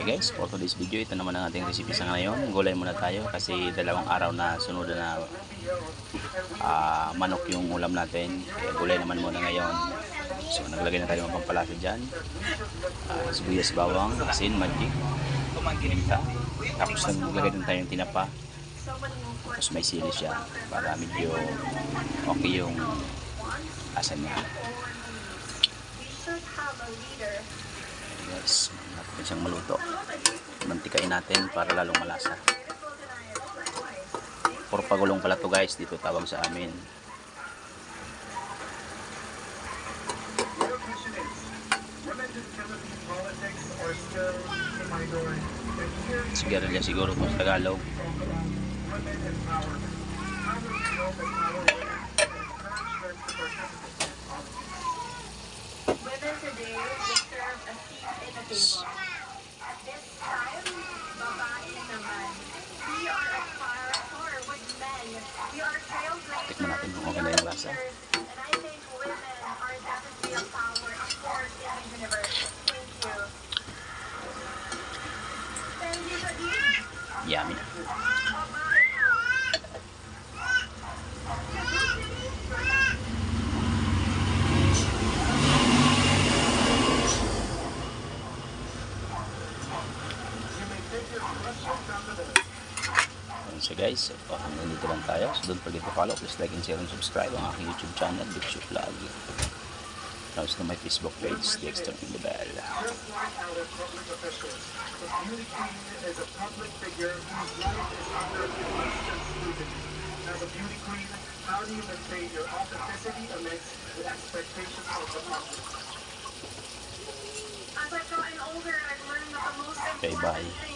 guys, for today's video, ito naman ang ating recipe sa ngayon. Gulay muna tayo kasi dalawang araw na sunod na manok yung ulam natin. Kaya gulay naman muna ngayon. So naglagay na tayo ng pampalasa dyan. Sibuyas, bawang, asin, magic, paminta. Tapos naglagay din tayo ng tinapa. Tapos may sili siya para medyo okay yung asa niya. Yes, natin siyang maluto. Mantikain natin para lalong malasa. Puro pagulong pala to guys, dito tawag sa amin. Sigarilya siguro to sa Tagalog. Tikman natin kung okay na yung lasa. Yummy. So guys, nandito lang tayo. So don't forget to follow, please like and share and subscribe ang aking YouTube channel, Bitshu Vlog. Also na my Facebook page, the extra in the bell. As a beauty queen, how do you maintain your authenticity amidst the expectations of the public? Okay, bye.